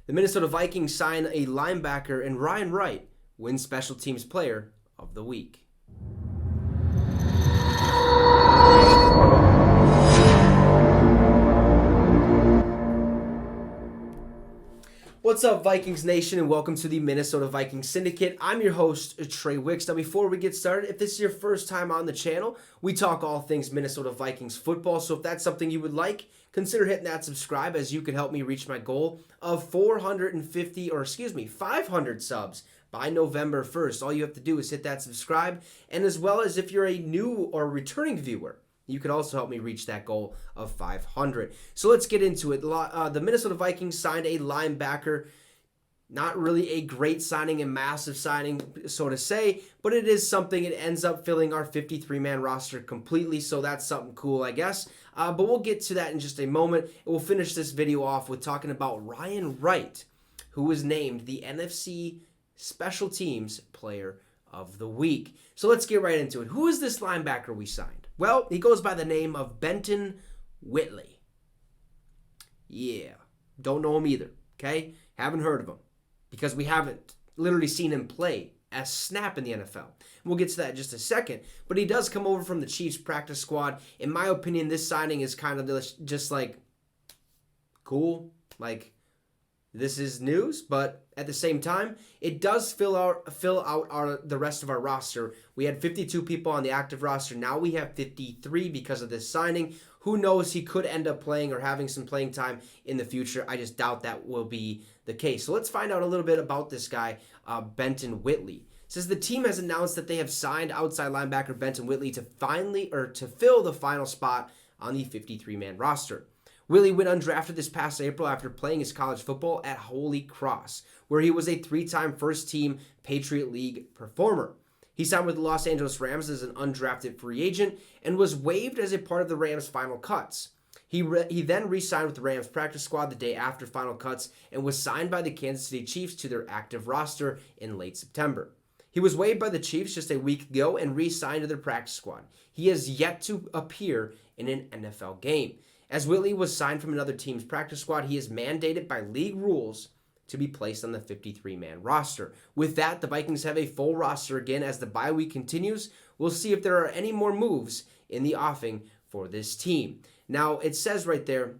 The Minnesota Vikings sign a linebacker, and Ryan Wright wins Special Teams Player of the Week. What's up, Vikings Nation, and welcome to the Minnesota Vikings Syndicate. I'm your host, Trey Wicks. Now, before we get started, if this is your first time on the channel, we talk all things Minnesota Vikings football. So if that's something you would like, consider hitting that subscribe, as you can help me reach my goal of 500 subs by November 1st. All you have to do is hit that subscribe, and as well as if you're a new or returning viewer, you can also help me reach that goal of 500. So let's get into it. The Minnesota Vikings signed a linebacker. Not really a great signing, a massive signing, so to say, but it is something. It ends up filling our 53-man roster completely, so that's something cool, I guess. But we'll get to that in just a moment. We'll finish this video off with talking about Ryan Wright, who was named the NFC Special Teams Player of the Week. So let's get right into it. Who is this linebacker we signed? Well, he goes by the name of Benton Whitley. Yeah, don't know him either, okay? Haven't heard of him because we haven't literally seen him play a snap in the NFL. We'll get to that in just a second, but he does come over from the Chiefs practice squad. In my opinion, this signing is kind of just like cool, like this is news, but at the same time, it does fill out the rest of our roster. We had 52 people on the active roster. Now we have 53 because of this signing. Who knows? He could end up playing or having some playing time in the future. I just doubt that will be the case. So let's find out a little bit about this guy, Benton Whitley. It says the team has announced that they have signed outside linebacker Benton Whitley to fill the final spot on the 53-man roster. Whitley went undrafted this past April after playing his college football at Holy Cross, where he was a three-time first-team Patriot League performer. He signed with the Los Angeles Rams as an undrafted free agent and was waived as a part of the Rams' final cuts. He then re-signed with the Rams practice squad the day after final cuts and was signed by the Kansas City Chiefs to their active roster in late September. He was waived by the Chiefs just a week ago and re-signed to their practice squad. He has yet to appear in an NFL game. As Whitley was signed from another team's practice squad, he is mandated by league rules to be placed on the 53-man roster. With that, the Vikings have a full roster again as the bye week continues. We'll see if there are any more moves in the offing for this team. Now, it says right there,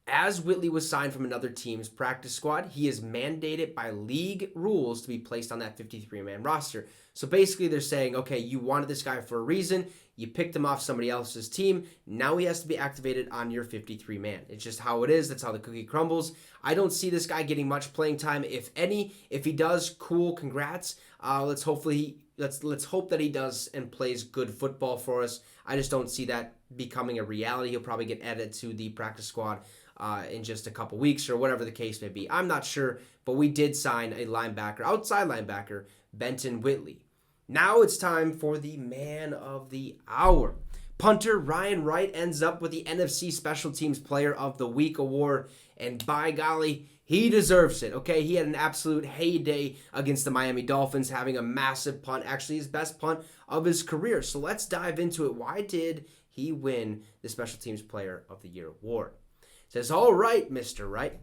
as Whitley was signed from another team's practice squad, he is mandated by league rules to be placed on that 53-man roster. So basically they're saying, okay, you wanted this guy for a reason. You picked him off somebody else's team. Now he has to be activated on your 53-man. It's just how it is. That's how the cookie crumbles. I don't see this guy getting much playing time, if any. If he does, cool, congrats. Let's hope that he does and plays good football for us. I just don't see that becoming a reality. He'll probably get added to the practice squad in just a couple weeks or whatever the case may be. I'm not sure, but we did sign a linebacker, outside linebacker, Benton Whitley. Now it's time for the man of the hour. Punter Ryan Wright ends up with the NFC Special Teams Player of the Week award, and by golly, he deserves it, okay? He had an absolute heyday against the Miami Dolphins, having a massive punt, actually his best punt of his career. So let's dive into it. Why did he win the Special Teams Player of the Year award? It says, all right, Mr. Wright.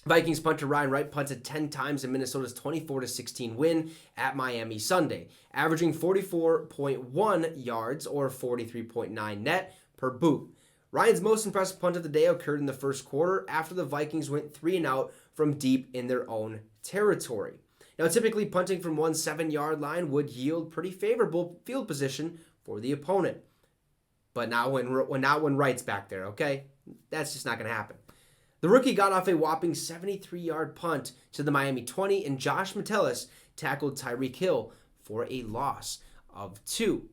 Vikings punter Ryan Wright punted 10 times in Minnesota's 24-16 win at Miami Sunday, averaging 44.1 yards or 43.9 net per boot. Ryan's most impressive punt of the day occurred in the first quarter after the Vikings went 3-and-out from deep in their own territory. Now, typically punting from 1 7-yard line would yield pretty favorable field position for the opponent. But not when Wright's back there, okay? That's just not going to happen. The rookie got off a whopping 73-yard punt to the Miami 20, and Josh Metellus tackled Tyreek Hill for a loss of 2.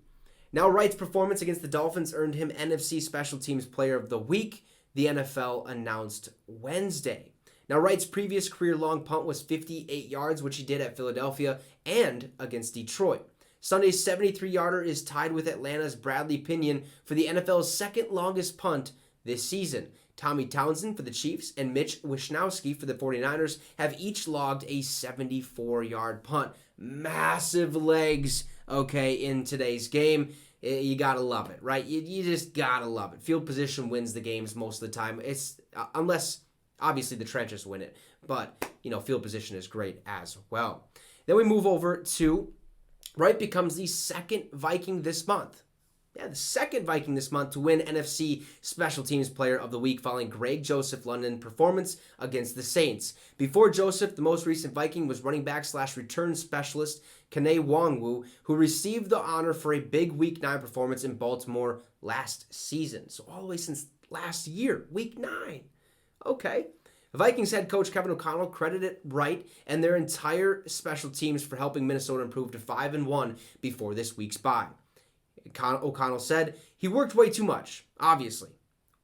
Now, Wright's performance against the Dolphins earned him NFC Special Teams Player of the Week, the NFL announced Wednesday. Now, Wright's previous career-long punt was 58 yards, which he did at Philadelphia and against Detroit. Sunday's 73-yarder is tied with Atlanta's Bradley Pinion for the NFL's second longest punt this season. Tommy Townsend for the Chiefs and Mitch Wishnowsky for the 49ers have each logged a 74-yard punt. Massive legs, okay, in today's game. You gotta love it, right? You just gotta love it. Field position wins the games most of the time. It's unless Obviously, the trenches win it, but, field position is great as well. Then we move over to Wright becomes the second Viking this month. Yeah, the second Viking this month to win NFC Special Teams Player of the Week following Greg Joseph London performance against the Saints. Before Joseph, the most recent Viking was running back / return specialist Kene Nwangwu, who received the honor for a big Week 9 performance in Baltimore last season. So all the way since last year, Week 9. Okay. Vikings head coach Kevin O'Connell credited Wright and their entire special teams for helping Minnesota improve to 5-1 before this week's bye. O'Connell said, he worked way too much, obviously,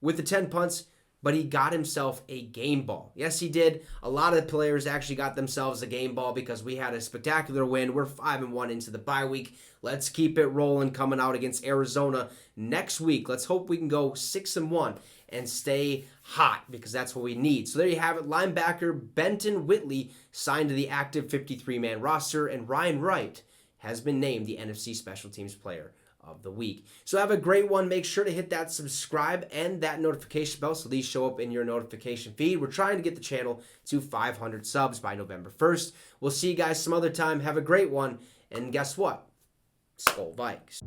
with the 10 punts, but he got himself a game ball. Yes, he did. A lot of the players actually got themselves a game ball because we had a spectacular win. We're 5-1 into the bye week. Let's keep it rolling coming out against Arizona next week. Let's hope we can go 6-1 and stay hot because that's what we need. So there you have it. Linebacker Benton Whitley signed to the active 53-man roster, and Ryan Wright has been named the NFC Special Teams Player of the Week. So have a great one. Make sure to hit that subscribe and that notification bell so these show up in your notification feed. We're trying to get the channel to 500 subs by November 1st. We'll see you guys some other time. Have a great one. And guess what? Skol Vikes.